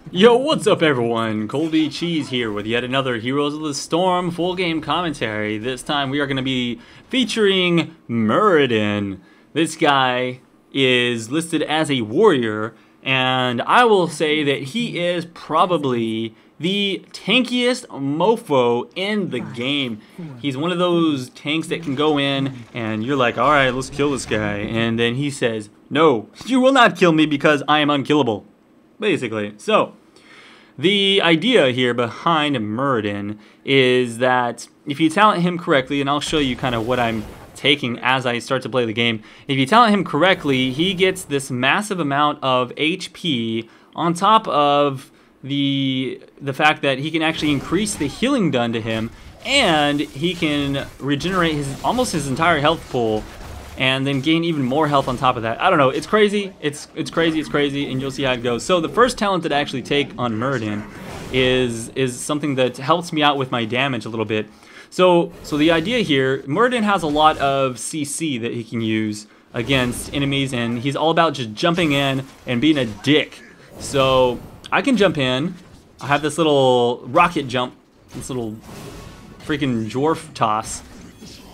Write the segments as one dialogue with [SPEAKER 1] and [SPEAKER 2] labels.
[SPEAKER 1] Yo, what's up everyone? Colby Cheese here with yet another Heroes of the Storm full game commentary. This time we are going to be featuring Muradin. This guy is listed as a warrior, and I will say that he is probably the tankiest mofo in the game. He's one of those tanks that can go in and you're like, alright, let's kill this guy. And then he says, no, you will not kill me because I am unkillable. Basically. So, the idea here behind Muradin is that if you talent him correctly, and I'll show you kind of what I'm taking as I start to play the game. If you talent him correctly, he gets this massive amount of HP on top of the fact that he can actually increase the healing done to him, and he can regenerate almost his entire health pool and then gain even more health on top of that. I don't know, it's crazy, it's crazy, and you'll see how it goes. So the first talent that I actually take on Muradin is something that helps me out with my damage a little bit. So the idea here, Muradin has a lot of CC that he can use against enemies, and he's all about just jumping in and being a dick. So I can jump in, I have this little rocket jump, this little freaking dwarf toss,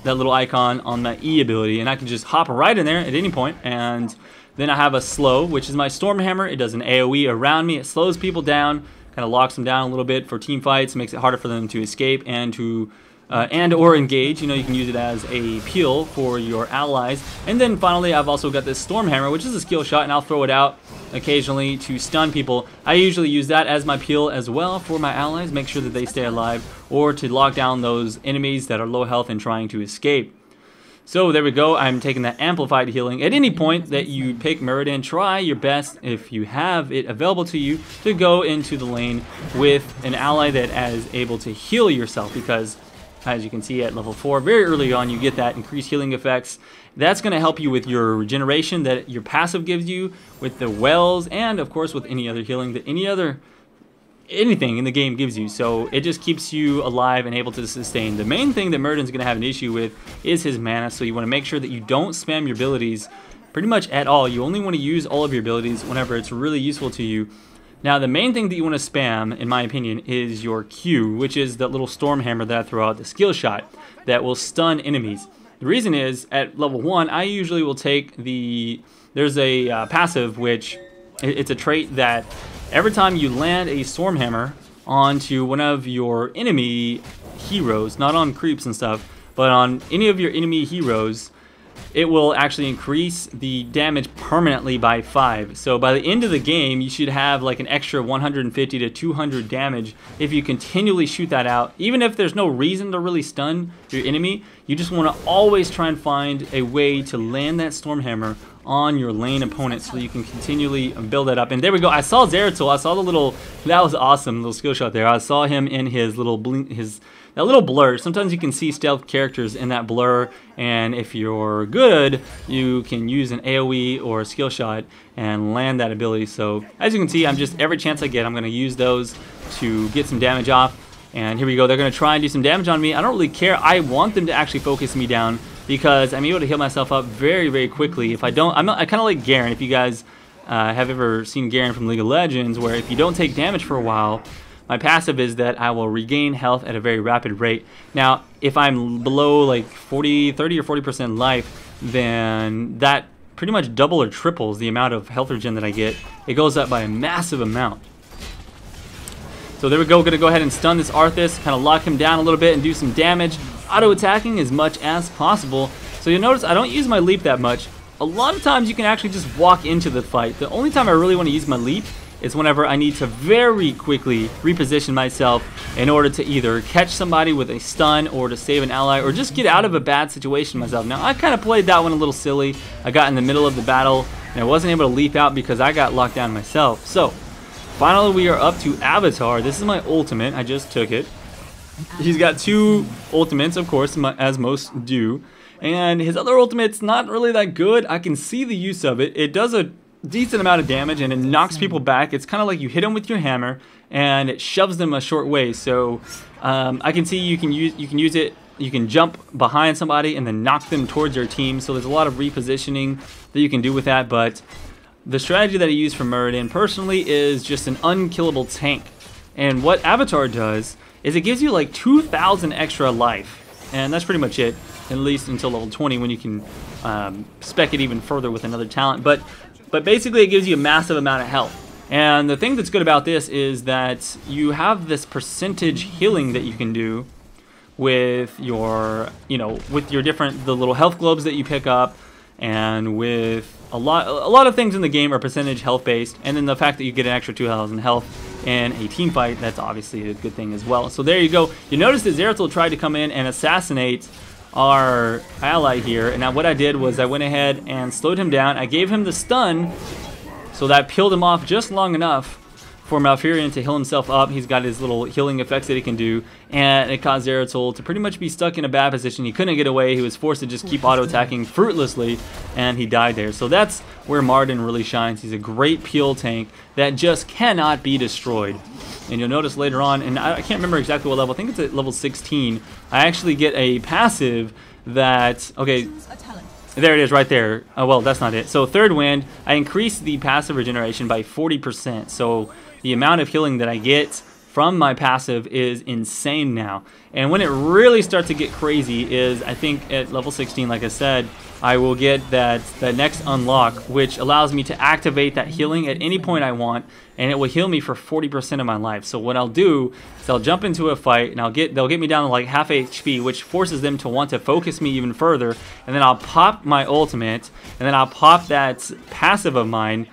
[SPEAKER 1] that little icon on my E ability, and I can just hop right in there at any point. And then I have a slow, which is my storm hammer. It does an AoE around me. It slows people down, kind of locks them down a little bit for team fights, makes it harder for them to escape and to or engage. You know, you can use it as a peel for your allies. And then finally, I've also got this storm hammer, which is a skill shot, and I'll throw it out occasionally to stun people. I usually use that as my peel as well for my allies, make sure that they stay alive, or to lock down those enemies that are low health and trying to escape. So there we go, I'm taking that amplified healing. At any point that you pick Muradin, try your best, if you have it available to you, to go into the lane with an ally that is able to heal yourself, because as you can see at level 4, very early on you get that increased healing effects. That's going to help you with your regeneration that your passive gives you, with the wells, and of course with any other healing that anything in the game gives you. So it just keeps you alive and able to sustain. The main thing that Muradin's going to have an issue with is his mana, so you want to make sure that you don't spam your abilities pretty much at all. You only want to use all of your abilities whenever it's really useful to you. Now, the main thing that you want to spam, in my opinion, is your Q, which is that little storm hammer that I throw out, the skill shot, that will stun enemies. The reason is, at level 1, I usually will take there's a passive, which, it's a trait that every time you land a storm hammer onto one of your enemy heroes, not on creeps and stuff, but on any of your enemy heroes, it will actually increase the damage permanently by 5. So by the end of the game, you should have like an extra 150 to 200 damage if you continually shoot that out. Even if there's no reason to really stun your enemy, you just want to always try and find a way to land that storm hammer on your lane opponent so you can continually build that up. And there we go, I saw Zeratul, I saw the little, that was awesome, little skill shot there. I saw him in his little that little blur. Sometimes you can see stealth characters in that blur, and if you're good, you can use an AoE or a skill shot and land that ability. So as you can see, I'm just, every chance I get, I'm going to use those to get some damage off. And here we go, they're going to try and do some damage on me. I don't really care, I want them to actually focus me down, because I'm able to heal myself up very, very quickly. If I don't, I kind of like Garen. If you guys have ever seen Garen from League of Legends, where if you don't take damage for a while, my passive is that I will regain health at a very rapid rate. Now, if I'm below like 30 or 40% life, then that pretty much double or triples the amount of health regen that I get. It goes up by a massive amount. So there we go, gonna go ahead and stun this Arthas, kind of lock him down a little bit and do some damage, auto-attacking as much as possible. So you'll notice I don't use my leap that much. A lot of times you can actually just walk into the fight. The only time I really want to use my leap is whenever I need to very quickly reposition myself in order to either catch somebody with a stun or to save an ally or just get out of a bad situation myself. Now, I kind of played that one a little silly. I got in the middle of the battle and I wasn't able to leap out because I got locked down myself. So, finally we are up to Avatar. This is my ultimate. I just took it. He's got 2 ultimates, of course, as most do. And his other ultimate's not really that good. I can see the use of it. It does a decent amount of damage and it knocks people back. It's kind of like you hit them with your hammer and it shoves them a short way. So I can see you can use it. You can jump behind somebody and then knock them towards your team. So there's a lot of repositioning that you can do with that. But the strategy that I use for Muradin personally is just an unkillable tank. And what Avatar does is it gives you like 2,000 extra life. And that's pretty much it, at least until level 20 when you can spec it even further with another talent. But basically it gives you a massive amount of health. And the thing that's good about this is that you have this percentage healing that you can do with your, with your the little health globes that you pick up, and with a lot of things in the game are percentage health based, and then the fact that you get an extra 2,000 health in a team fight, that's obviously a good thing as well. So there you go. You notice that Zeratul tried to come in and assassinate our ally here, and what I did was I went ahead and slowed him down. I gave him the stun, so that peeled him off just long enough for Malfurion to heal himself up. He's got his little healing effects that he can do, and it caused Zeratul to pretty much be stuck in a bad position. He couldn't get away. He was forced to just keep auto-attacking fruitlessly, and he died there. So that's where Muradin really shines. He's a great peel tank that just cannot be destroyed. And you'll notice later on, and I can't remember exactly what level, I think it's at level 16, I actually get a passive that, okay, there it is right there. Oh, well, that's not it. So third wind, I increased the passive regeneration by 40%. So the amount of healing that I get from my passive is insane now. And when it really starts to get crazy is, I think at level 16, like I said, I will get that next unlock, which allows me to activate that healing at any point I want, and it will heal me for 40% of my life. So what I'll do is I'll jump into a fight, and they'll get me down to like half HP, which forces them to want to focus me even further, and then I'll pop my ultimate, and then I'll pop that passive of mine,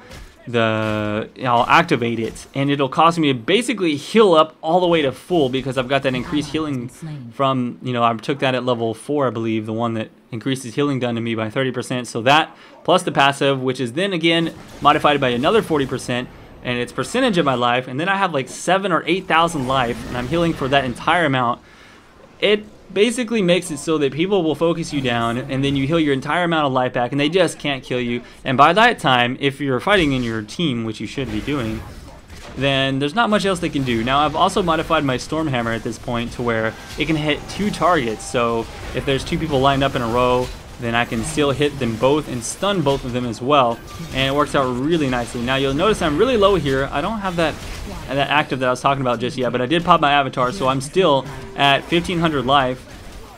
[SPEAKER 1] I'll activate it, and it'll cause me to basically heal up all the way to full, because I've got that increased healing from, I took that at level 4, I believe, the one that increases healing done to me by 30%. So that plus the passive, which is then again modified by another 40%, and it's percentage of my life, and then I have like 7,000 or 8,000 life, and I'm healing for that entire amount. It basically makes it so that people will focus you down, and then you heal your entire amount of life back, and they just can't kill you. And by that time, if you're fighting in your team, which you should be doing, then there's not much else they can do. Now, I've also modified my Storm Hammer at this point to where it can hit 2 targets. So if there's 2 people lined up in a row, then I can still hit them both and stun both of them as well, and it works out really nicely. Now you'll notice I'm really low here. I don't have that active that I was talking about just yet, but I did pop my avatar, so I'm still at 1,500 life,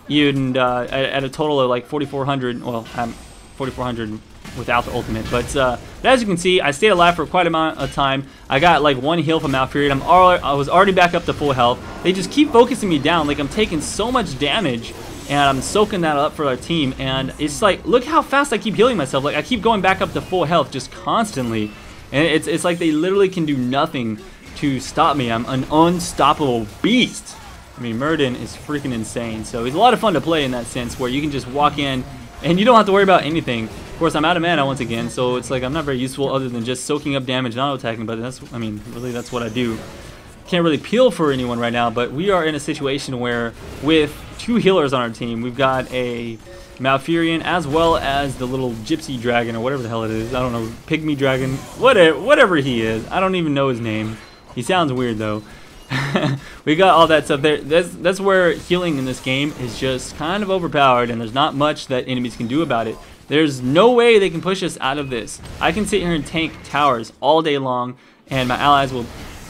[SPEAKER 1] and at a total of like 4,400. Well, I'm 4,400 without the ultimate, but as you can see, I stayed alive for quite a amount of time. I got like 1 heal from Malfurion. I was already back up to full health. They just keep focusing me down, like I'm taking so much damage, and I'm soaking that up for our team, and it's like, look how fast I keep healing myself. Like I keep going back up to full health just constantly, and it's like they literally can do nothing to stop me. I'm an unstoppable beast. I mean, Muradin is freaking insane. So he's a lot of fun to play in that sense, where you can just walk in and you don't have to worry about anything. Of course, I'm out of mana once again, so it's like I'm not very useful other than just soaking up damage and auto-attacking, but really that's what I do. Can't really peel for anyone right now, but we are in a situation where with 2 healers on our team, we've got a Malfurion as well as the little gypsy dragon or whatever the hell it is. I don't know, pygmy dragon, whatever he is. I don't even know his name. He sounds weird though. We got all that stuff there. That's where healing in this game is just kind of overpowered, and there's not much that enemies can do about it. There's no way they can push us out of this. I can sit here and tank towers all day long, and my allies will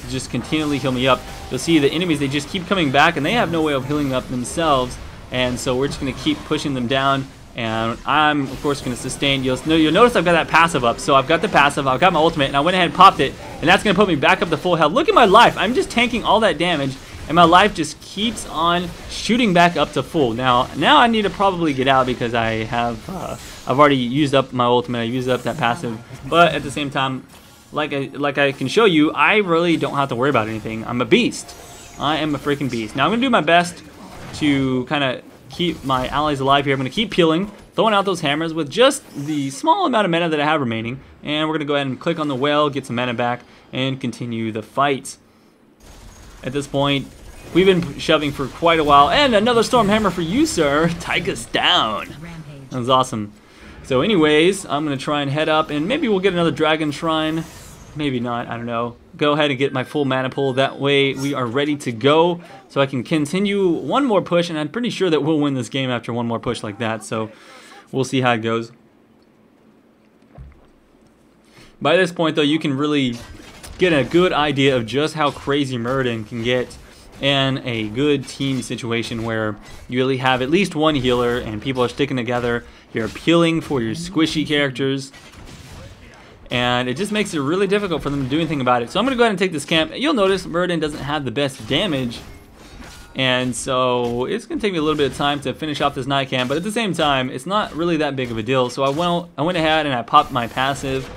[SPEAKER 1] just continually heal me up. You'll see the enemies, they just keep coming back, and they have no way of healing up themselves, and so we're just going to keep pushing them down, and I'm of course going to sustain. You'll notice I've got that passive up, so I've got the passive, I've got my ultimate, and I went ahead and popped it, and that's going to put me back up to full health. Look at my life. I'm just tanking all that damage, and my life just keeps on shooting back up to full. Now I need to probably get out because I've already used up my ultimate, I used up that passive, but at the same time, like I can show you, I really don't have to worry about anything. I'm a beast. I am a freaking beast. Now I'm going to do my best to kind of keep my allies alive here. I'm going to keep peeling, throwing out those hammers with just the small amount of mana that I have remaining. And we're going to go ahead and click on the whale, get some mana back, and continue the fight. At this point, we've been shoving for quite a while. And another storm hammer for you, sir. Take us down. That was awesome. So anyways, I'm going to try and head up, and maybe we'll get another dragon shrine. Maybe not, I don't know. Go ahead and get my full mana pool. That way we are ready to go, so I can continue one more push, and I'm pretty sure that we'll win this game after one more push like that, so we'll see how it goes. By this point, though, you can really get a good idea of just how crazy Muradin can get in a good team situation where you really have at least one healer and people are sticking together. You're appealing for your squishy characters, and it just makes it really difficult for them to do anything about it. So I'm going to go ahead and take this camp. You'll notice Muradin doesn't have the best damage, and so it's going to take me a little bit of time to finish off this night camp, but at the same time, it's not really that big of a deal. So I went ahead and I popped my passive.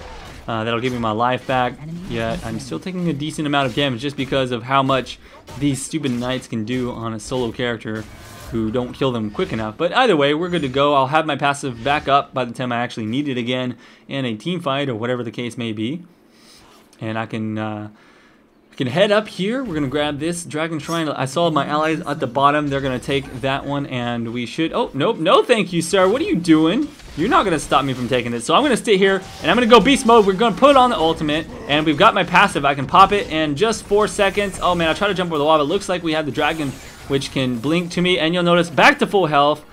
[SPEAKER 1] That'll give me my life back, yet I'm still taking a decent amount of damage just because of how much these stupid knights can do on a solo character who don't kill them quick enough. But either way, we're good to go. I'll have my passive back up by the time I actually need it again in a team fight or whatever the case may be. And I can head up here. We're going to grab this Dragon Shrine. I saw my allies at the bottom. They're going to take that one, and we should... Oh, nope. No, thank you, sir. What are you doing? You're not going to stop me from taking this. So I'm going to stay here, and I'm going to go beast mode. We're going to put on the ultimate, and we've got my passive. I can pop it in just 4 seconds. Oh, man, I tried to jump over the wall, but it looks like we have the dragon, which can blink to me, and you'll notice back to full health.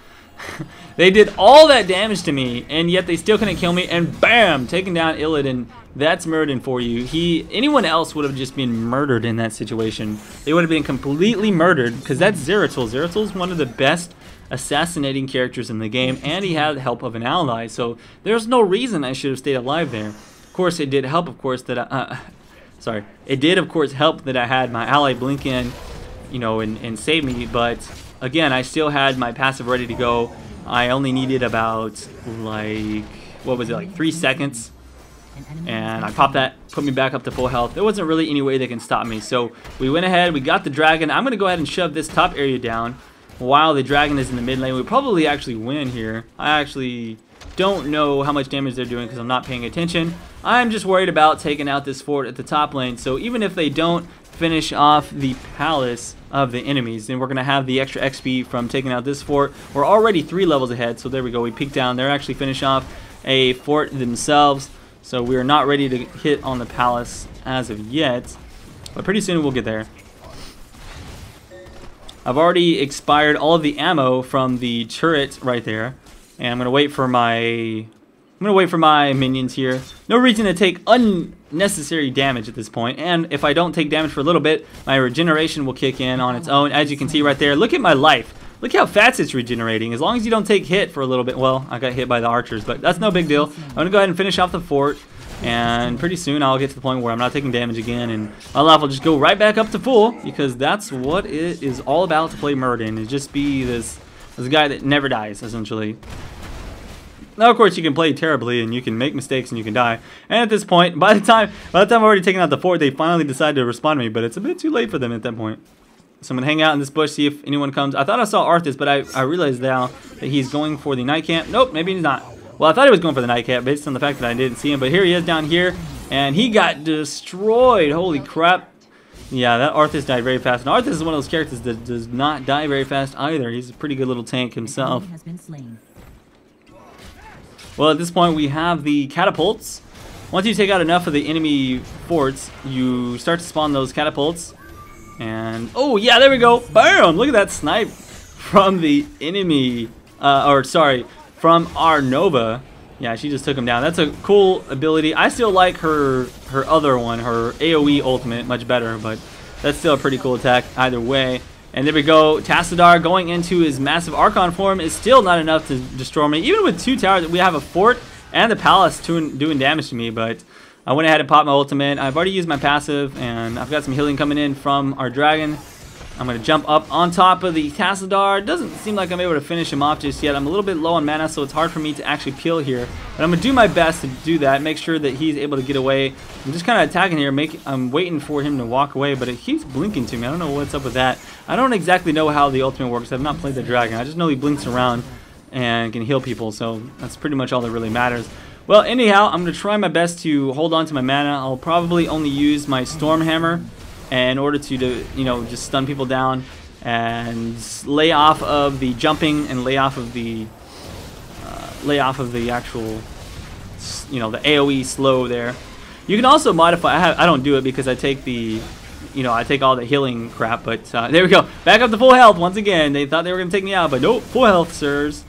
[SPEAKER 1] They did all that damage to me, and yet they still couldn't kill me, and bam, taking down Illidan. That's Muradin for you. Anyone else would have just been murdered in that situation. They would have been completely murdered, because that's Zeratul. Zeratul's one of the best assassinating characters in the game, and he had the help of an ally, so there's no reason I should have stayed alive there. Of course, it did help, of course, that it did, of course, help that I had my ally blink in, you know, and save me, but again, I still had my passive ready to go. I only needed about, like, what was it, like 3 seconds, and I popped that, put me back up to full health. There wasn't really any way they can stop me, so we went ahead, we got the dragon. I'm going to go ahead and shove this top area down while the dragon is in the mid lane. We'll probably actually win here. I actually don't know how much damage they're doing because I'm not paying attention. I'm just worried about taking out this fort at the top lane, so even if they don't finish off the palace of the enemies, then we're going to have the extra XP from taking out this fort. We're already 3 levels ahead, so there we go. We peeked down. They're actually finished off a fort themselves, so we are not ready to hit on the palace as of yet, but pretty soon we'll get there. I've already expired all of the ammo from the turret right there, and I'm gonna wait for my minions here. No reason to take unnecessary damage at this point, and if I don't take damage for a little bit, my regeneration will kick in on its own. As you can see right there, look at my life. Look how fast it's regenerating. As long as you don't take hit for a little bit. Well, I got hit by the archers, but that's no big deal. I'm gonna go ahead and finish off the fort, and pretty soon I'll get to the point where I'm not taking damage again, and my life will just go right back up to full, because that's what it is all about to play Muradin, is just be this guy that never dies, essentially. Now, of course, you can play terribly, and you can make mistakes, and you can die. And at this point, by the time I've already taken out the fort, they finally decide to respond to me, but it's a bit too late for them at that point. So I'm going to hang out in this bush, see if anyone comes. I thought I saw Arthas, but I realized now that he's going for the night camp. Nope, maybe he's not. Well, I thought he was going for the night camp based on the fact that I didn't see him, but here he is down here, and he got destroyed. Holy crap. Yeah, that Arthas died very fast. And Arthas is one of those characters that does not die very fast either. He's a pretty good little tank himself. Well, at this point, we have the catapults. Once you take out enough of the enemy forts, you start to spawn those catapults. And, oh, yeah, there we go. Bam! Look at that snipe from the enemy. From our Nova. Yeah, she just took him down. That's a cool ability. I still like her other one, her AoE ultimate, much better, but that's still a pretty cool attack either way. And there we go. Tassadar going into his massive Archon form is still not enough to destroy me. Even with 2 towers, we have a fort and the palace doing damage to me, but I went ahead and popped my ultimate. I've already used my passive, and I've got some healing coming in from our dragon. I'm going to jump up on top of the Tassadar. It doesn't seem like I'm able to finish him off just yet. I'm a little bit low on mana, so it's hard for me to actually peel here. But I'm going to do my best to do that, make sure that he's able to get away. I'm just kind of attacking here. I'm waiting for him to walk away, but it keeps blinking to me. I don't know what's up with that. I don't exactly know how the ultimate works. I've not played the dragon. I just know he blinks around and can heal people, so that's pretty much all that really matters. Well, anyhow, I'm going to try my best to hold on to my mana. I'll probably only use my Storm Hammer in order to just stun people down and lay off of the jumping and lay off of the actual, the AoE slow there. You can also modify. I don't do it because I take I take all the healing crap. But there we go, back up to full health once again. They thought they were gonna take me out, but nope, full health, sirs.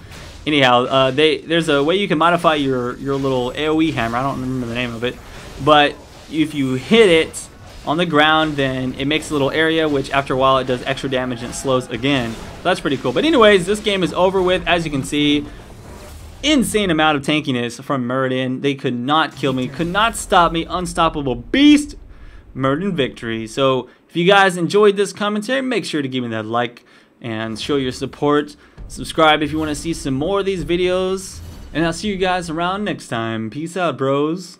[SPEAKER 1] Anyhow, there's a way you can modify your little AoE hammer. I don't remember the name of it. but if you hit it on the ground, then it makes a little area, which after a while it does extra damage and it slows again. So that's pretty cool. But anyways, this game is over with. As you can see, insane amount of tankiness from Muradin. They could not kill me, could not stop me. Unstoppable beast. Muradin victory. So if you guys enjoyed this commentary, make sure to give me that like and show your support. Subscribe if you want to see some more of these videos. And I'll see you guys around next time. Peace out, bros.